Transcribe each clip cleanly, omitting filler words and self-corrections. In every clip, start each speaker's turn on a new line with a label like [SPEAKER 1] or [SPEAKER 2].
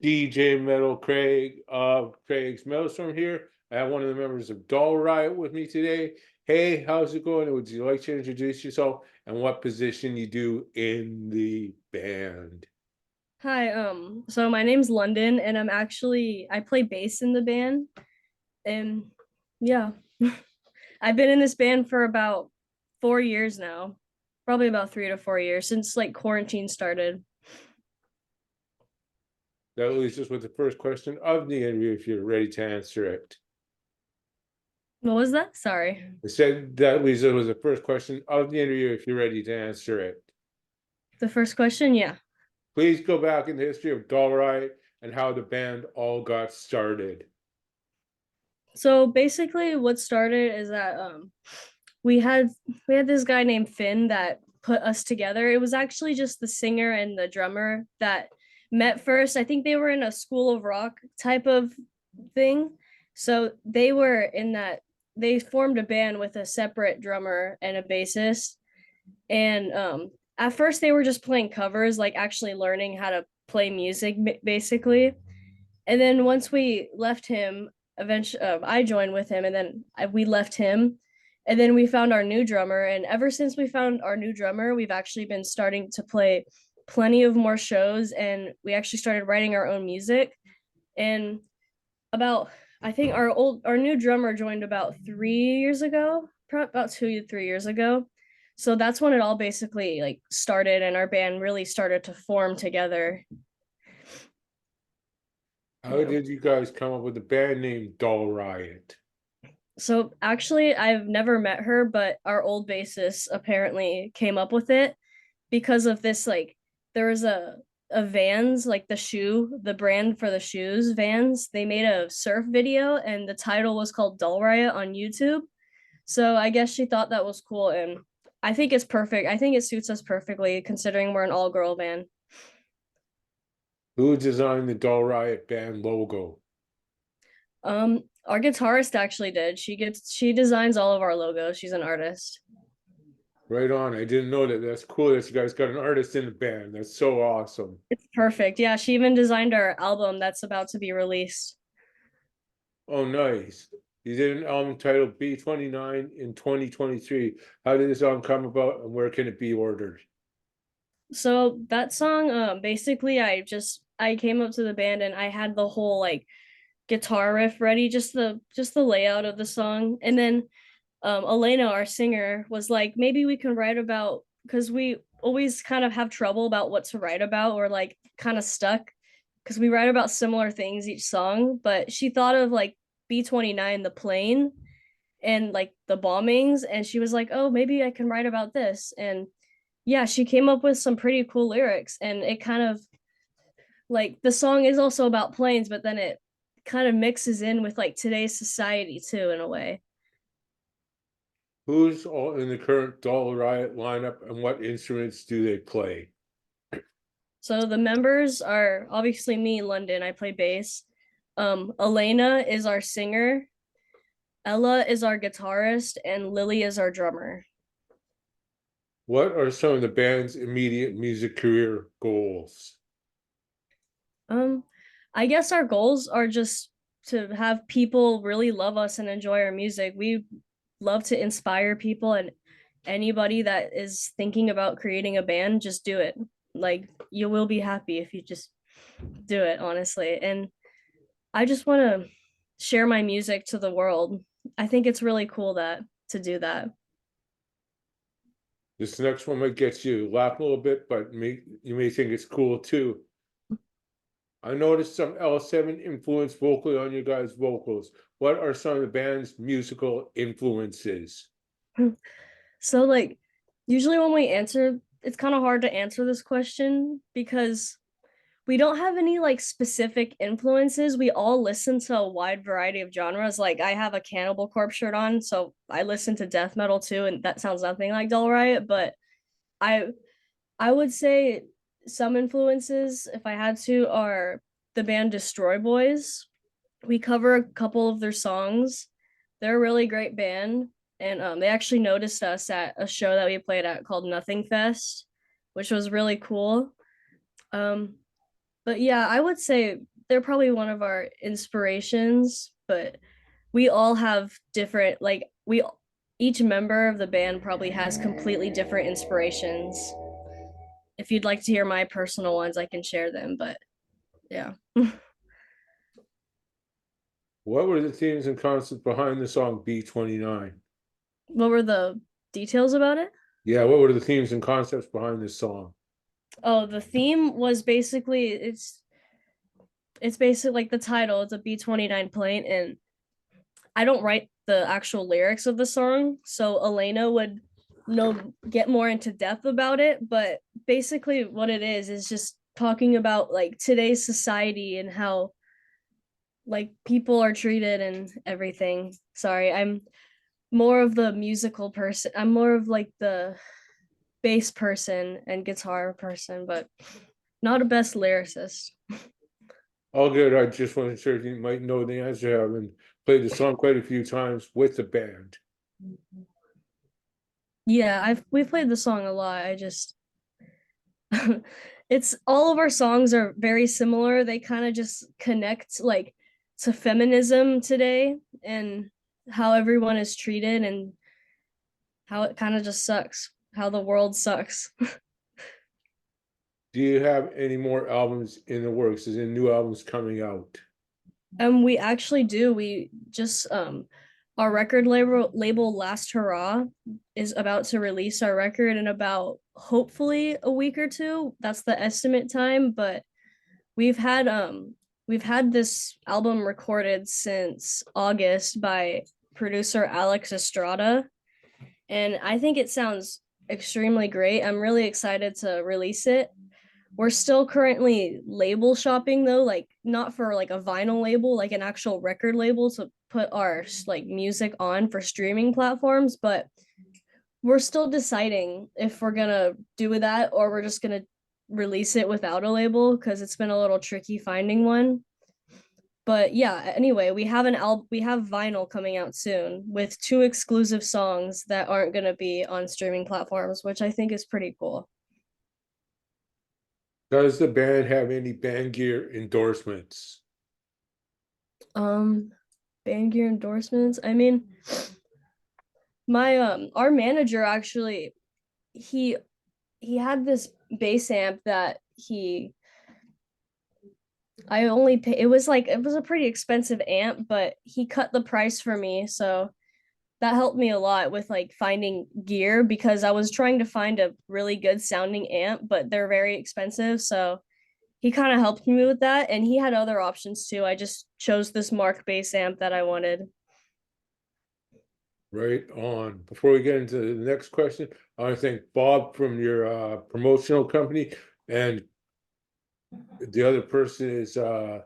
[SPEAKER 1] DJ Metal Craig of Craig's Maelstrom here. I have one of the members of Doll Riot with me today. Hey, how's it going? Would you like to introduce yourself and what position you do in the band?
[SPEAKER 2] Hi, so my name's London and I play bass in the band and yeah. I've been in this band for about 4 years now. Probably about 3 to 4 years since like quarantine started.
[SPEAKER 1] That leaves us with the first question of the interview if you're ready to answer it.
[SPEAKER 2] What was that? Sorry.
[SPEAKER 1] I said that leaves us with the first question of the interview if you're ready to answer it.
[SPEAKER 2] The first question, yeah.
[SPEAKER 1] Please go back in the history of Doll Riot and how the band all got started.
[SPEAKER 2] So basically what started is that we had we had this guy named Finn that put us together. It was actually just the singer and the drummer that met first. I think they were in a School of Rock type of thing. So they formed a band with a separate drummer and a bassist. And at first they were just playing covers, like actually learning how to play music basically. And then once we left him, eventually I joined with him, and then we left him, and then we found our new drummer. And ever since we found our new drummer, we've actually been starting to play plenty of more shows, and we actually started writing our own music. And about I think our new drummer joined about 3 years ago, about 2 to 3 years ago. So that's when it all basically like started, and our band really started to form together.
[SPEAKER 1] How
[SPEAKER 2] Yeah.
[SPEAKER 1] did you guys come up with the band name Doll Riot?
[SPEAKER 2] So actually, I've never met her, but our old bassist apparently came up with it because of this. Like, there was a Vans, like the brand for the shoes, Vans. They made a surf video, and the title was called Dull Riot on YouTube. So I guess she thought that was cool, and I think it's perfect. I think it suits us perfectly considering we're an all girl band.
[SPEAKER 1] Who designed the Doll Riot band logo?
[SPEAKER 2] Our guitarist actually did. She designs all of our logos. She's an artist.
[SPEAKER 1] Right on. I didn't know that. That's cool that you guys got an artist in the band. That's so awesome.
[SPEAKER 2] It's perfect. Yeah, she even designed our album that's about to be released.
[SPEAKER 1] Oh, nice. You did an album titled B29 in 2023. How did this album come about and where can it be ordered?
[SPEAKER 2] So that song, basically I came up to the band and I had the whole like guitar riff ready, just the layout of the song. And then Elena, our singer, was like, maybe we can write about, because we always kind of have trouble about what to write about, or like kind of stuck because we write about similar things each song. But she thought of like B-29, the plane, and like the bombings, and she was like, oh, maybe I can write about this. And yeah, she came up with some pretty cool lyrics, and it kind of like the song is also about planes, but then it kind of mixes in with like today's society too, in a way.
[SPEAKER 1] Who's all in the current Doll Riot lineup and what instruments do they play?
[SPEAKER 2] So the members are obviously me, London. I play bass. Elena is our singer. Ella is our guitarist, and Lily is our drummer.
[SPEAKER 1] What are some of the band's immediate music career goals?
[SPEAKER 2] Um, I guess our goals are just to have people really love us and enjoy our music. We love to inspire people, and anybody that is thinking about creating a band, just do it. Like, you will be happy if you just do it, honestly. And I just want to share my music to the world. I think it's really cool that to do that.
[SPEAKER 1] This next one might get you laugh a little bit, but you may think it's cool too. I noticed some L7 influence vocally on you guys' vocals. What are some of the band's musical influences?
[SPEAKER 2] So like usually when we answer, it's kind of hard to answer this question because we don't have any like specific influences. We all listen to a wide variety of genres. Like I have a Cannibal Corpse shirt on, so I listen to death metal too, and that sounds nothing like Dull Riot. But I I would say some influences, if I had to, are the band Destroy Boys. We cover a couple of their songs. They're a really great band, and they actually noticed us at a show that we played at called Nothing Fest, which was really cool. Um, But yeah, I would say they're probably one of our inspirations, but we all have different, like, each member of the band probably has completely different inspirations. If you'd like to hear my personal ones, I can share them, but yeah.
[SPEAKER 1] What were the themes and concepts behind the song B29?
[SPEAKER 2] What were the details about it?
[SPEAKER 1] Yeah, what were the themes and concepts behind this song?
[SPEAKER 2] Oh, the theme was basically it's basically like the title, it's a B-29 plane, and I don't write the actual lyrics of the song, so Elena would know get more into depth about it, but basically what it is just talking about like today's society and how like people are treated and everything. Sorry, I'm more of the musical person. I'm more of like the bass person and guitar person, but not a best lyricist.
[SPEAKER 1] All good. I just wasn't sure if you might know the answer. I've been played the song quite a few times with the band.
[SPEAKER 2] Yeah, we've played the song a lot. I just it's all of our songs are very similar. They kind of just connect like to feminism today and how everyone is treated and how it kind of just sucks, how the world sucks.
[SPEAKER 1] Do you have any more albums in the works? Is there new albums coming out?
[SPEAKER 2] We actually do. We just our record label Last Hurrah is about to release our record in about hopefully a week or two. That's the estimate time, but we've had we've had this album recorded since August by producer Alex Estrada, and I think it sounds extremely great. I'm really excited to release it. We're still currently label shopping though, like not for like a vinyl label, like an actual record label to put our like music on for streaming platforms, but we're still deciding if we're gonna do that or we're just gonna release it without a label because it's been a little tricky finding one. But yeah, anyway, we have vinyl coming out soon with two exclusive songs that aren't gonna be on streaming platforms, which I think is pretty cool.
[SPEAKER 1] Does the band have any band gear endorsements?
[SPEAKER 2] Um, band gear endorsements. I mean, my our manager actually he he had this bass amp that he I only pay it was like it was a pretty expensive amp, but he cut the price for me, so that helped me a lot with like finding gear because I was trying to find a really good sounding amp, but they're very expensive, so he kind of helped me with that and he had other options too. I just chose this Mark bass amp that I wanted.
[SPEAKER 1] Right on. Before we get into the next question, I want to thank Bob from your promotional company, and the other person is shoot,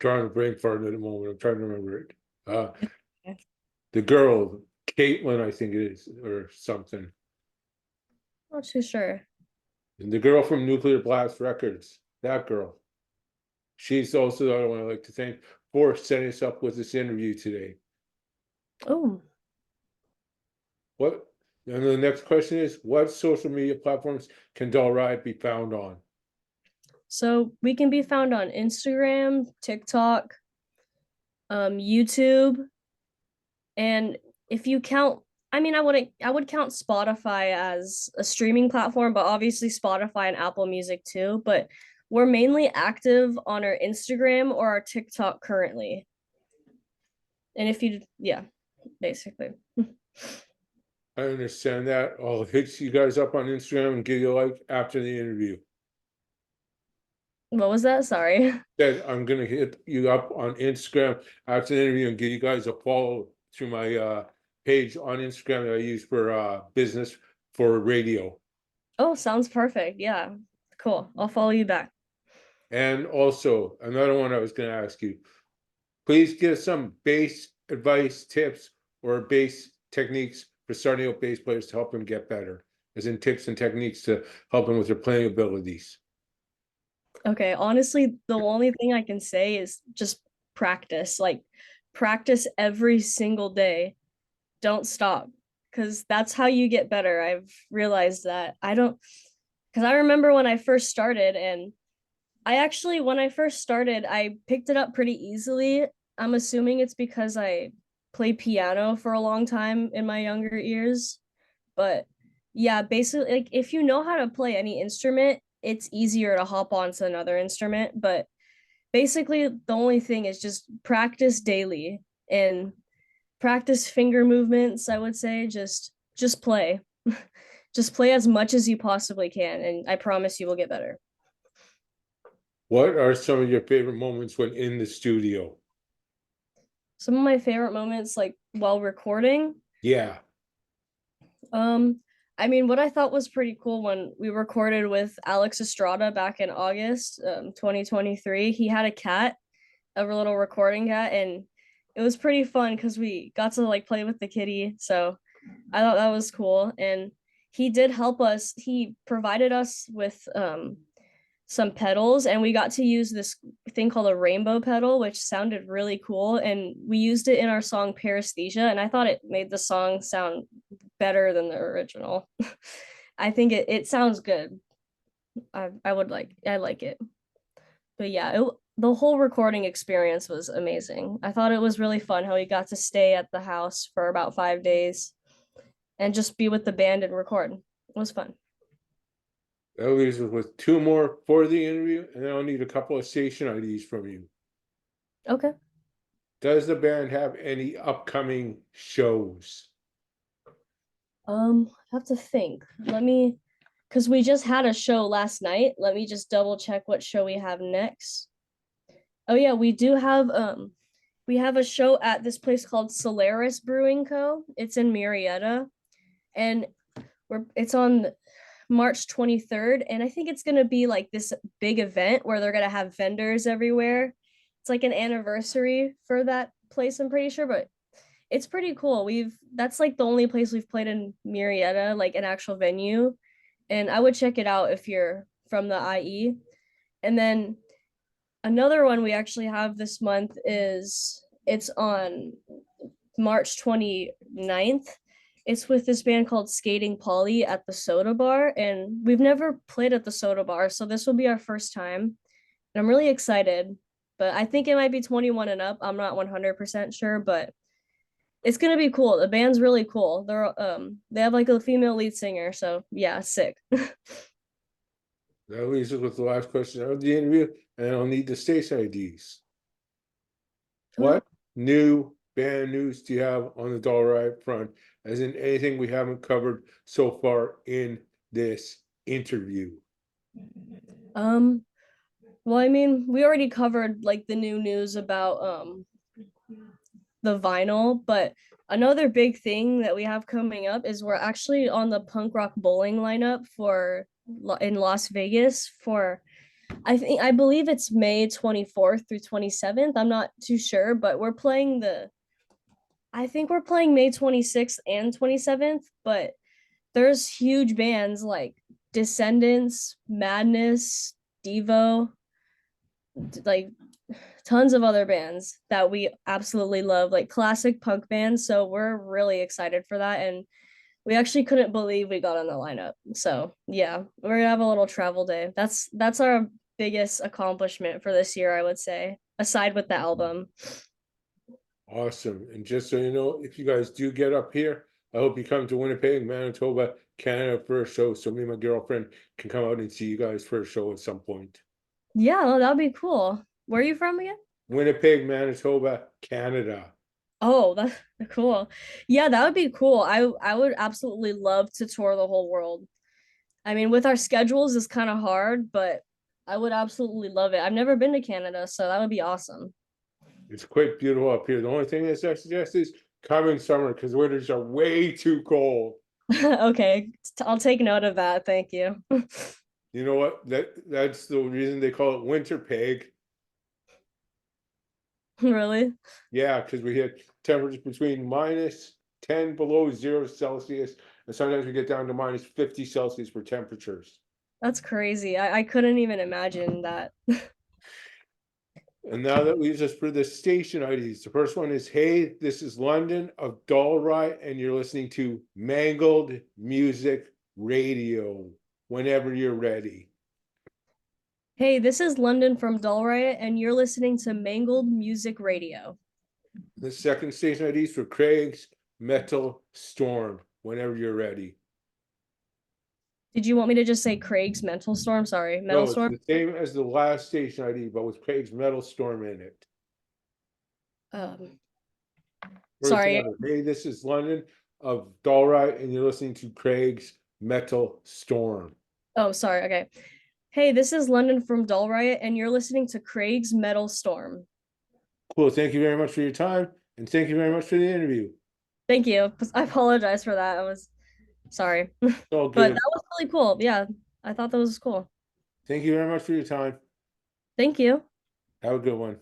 [SPEAKER 1] trying to brain fart at the moment. I'm trying to remember it. Uh, the girl, Caitlin, I think it is, or something.
[SPEAKER 2] Not too sure.
[SPEAKER 1] And the girl from Nuclear Blast Records, that girl. She's also the other one I'd like to thank for setting us up with this interview today.
[SPEAKER 2] Oh,
[SPEAKER 1] What? And the next question is, what social media platforms can Dull Riot be found on?
[SPEAKER 2] so we can be found on Instagram, TikTok, YouTube, and if you count, I mean, I would count Spotify as a streaming platform, but obviously Spotify and Apple Music too. But we're mainly active on our Instagram or our TikTok currently. And if you, yeah, basically.
[SPEAKER 1] I understand that. I'll hit you guys up on Instagram and give you a like after the interview.
[SPEAKER 2] What was that? Sorry.
[SPEAKER 1] That I'm gonna hit you up on Instagram after the interview and give you guys a follow through my page on Instagram that I use for business for radio.
[SPEAKER 2] Oh, sounds perfect. Yeah, cool. I'll follow you back.
[SPEAKER 1] And also another one I was gonna ask you, please give some bass advice, tips, or bass techniques for starting out bass players to help them get better, as in tips and techniques to help them with their playing abilities.
[SPEAKER 2] Okay, honestly, the only thing I can say is just practice. Like practice every single day. Don't stop because that's how you get better. I've realized that. I don't because I remember when I first started, and I actually, when I first started, I picked it up pretty easily. I'm assuming it's because I played piano for a long time in my younger years. But yeah, basically, like if you know how to play any instrument, it's easier to hop onto another instrument. But basically, the only thing is just practice daily and practice finger movements. I would say just play, just play as much as you possibly can, and I promise you will get better.
[SPEAKER 1] What are some of your favorite moments when in the studio?
[SPEAKER 2] Some of my favorite moments, like while recording,
[SPEAKER 1] Yeah.
[SPEAKER 2] um, I mean, what I thought was pretty cool when we recorded with Alex Estrada back in August, 2023, he had a cat, a little recording cat, and it was pretty fun because we got to like play with the kitty. So I thought that was cool. And he did help us. He provided us with some pedals, and we got to use this thing called a rainbow pedal, which sounded really cool, and we used it in our song Paresthesia, and I thought it made the song sound better than the original. I think it sounds good. I like it. But yeah, the whole recording experience was amazing. I thought it was really fun how we got to stay at the house for about 5 days and just be with the band and record. It was fun.
[SPEAKER 1] That leaves us with two more for the interview, and then I'll need a couple of station IDs from you.
[SPEAKER 2] Okay.
[SPEAKER 1] Does the band have any upcoming shows?
[SPEAKER 2] I have to think. Let me, because we just had a show last night. Let me just double check what show we have next. Oh yeah, we have a show at this place called Solaris Brewing Co. It's in Marietta, and it's on March 23rd, and I think it's going to be like this big event where they're going to have vendors everywhere. It's like an anniversary for that place, I'm pretty sure, but it's pretty cool. We've That's like the only place we've played in Marietta, like an actual venue, and I would check it out if you're from the IE. And then another one we actually have this month is it's on March 29th. It's with this band called Skating Polly at the Soda Bar, and we've never played at the Soda Bar, so this will be our first time. And I'm really excited, but I think it might be 21 and up. I'm not 100% sure, but it's gonna be cool. The band's really cool. They have like a female lead singer, so yeah, sick.
[SPEAKER 1] That leaves us with the last question of the interview, and I'll need the station IDs.
[SPEAKER 2] Okay.
[SPEAKER 1] What new band news do you have on the Doll Riot front, as in anything we haven't covered so far in this interview?
[SPEAKER 2] Um, well, I mean, we already covered like the new news about the vinyl, but another big thing that we have coming up is we're actually on the punk rock bowling lineup for in Las Vegas for I believe it's May 24th through 27th. I'm not too sure, but I think we're playing May 26th and 27th, but there's huge bands like Descendants, Madness, Devo, like tons of other bands that we absolutely love, like classic punk bands. So we're really excited for that. And we actually couldn't believe we got on the lineup. So yeah, we're gonna have a little travel day. That's our biggest accomplishment for this year, I would say, aside with the album.
[SPEAKER 1] Awesome. And just so you know, if you guys do get up here, I hope you come to Winnipeg, Manitoba, Canada for a show, so me and my girlfriend can come out and see you guys for a show at some point.
[SPEAKER 2] Yeah, well, that'd be cool. Where are you from again?
[SPEAKER 1] Winnipeg, Manitoba, Canada.
[SPEAKER 2] Oh, that's cool. Yeah, that would be cool. I would absolutely love to tour the whole world. I mean, with our schedules, it's kind of hard, but I would absolutely love it. I've never been to Canada, so that would be awesome.
[SPEAKER 1] It's quite beautiful up here. The only thing I suggest is coming summer, because winters are way too cold.
[SPEAKER 2] Okay, I'll take note of that. Thank you.
[SPEAKER 1] You know what? That's the reason they call it winter peg.
[SPEAKER 2] Really?
[SPEAKER 1] Yeah, because we hit temperatures between -10 below 0 Celsius, and sometimes we get down to -50 Celsius for temperatures.
[SPEAKER 2] That's crazy. I couldn't even imagine that.
[SPEAKER 1] And now that leaves us for the station IDs. The first one is, hey, this is London of Doll Riot, and you're listening to Mangled Music Radio. whenever you're ready.
[SPEAKER 2] Hey, this is London from Doll Riot, and you're listening to Mangled Music Radio.
[SPEAKER 1] The second station ID is for Craig's Metal Storm, whenever you're ready.
[SPEAKER 2] Did you want me to just say Craig's Mental Storm? Sorry,
[SPEAKER 1] No,
[SPEAKER 2] Metal
[SPEAKER 1] it's
[SPEAKER 2] Storm.
[SPEAKER 1] the same as the last station ID, but with Craig's Metal Storm in it.
[SPEAKER 2] Um,
[SPEAKER 1] For
[SPEAKER 2] sorry.
[SPEAKER 1] example, hey, this is London of Doll Right, and you're listening to Craig's Metal Storm.
[SPEAKER 2] Oh, sorry. Okay. Hey, this is London from Doll Riot, and you're listening to Craig's Metal Storm.
[SPEAKER 1] Cool. Thank you very much for your time, and thank you very much for the interview.
[SPEAKER 2] Thank you. I apologize for that. I was sorry.
[SPEAKER 1] It's all
[SPEAKER 2] But
[SPEAKER 1] good.
[SPEAKER 2] that was really cool. Yeah, I thought that was cool.
[SPEAKER 1] Thank you very much for your time.
[SPEAKER 2] Thank you.
[SPEAKER 1] Have a good one.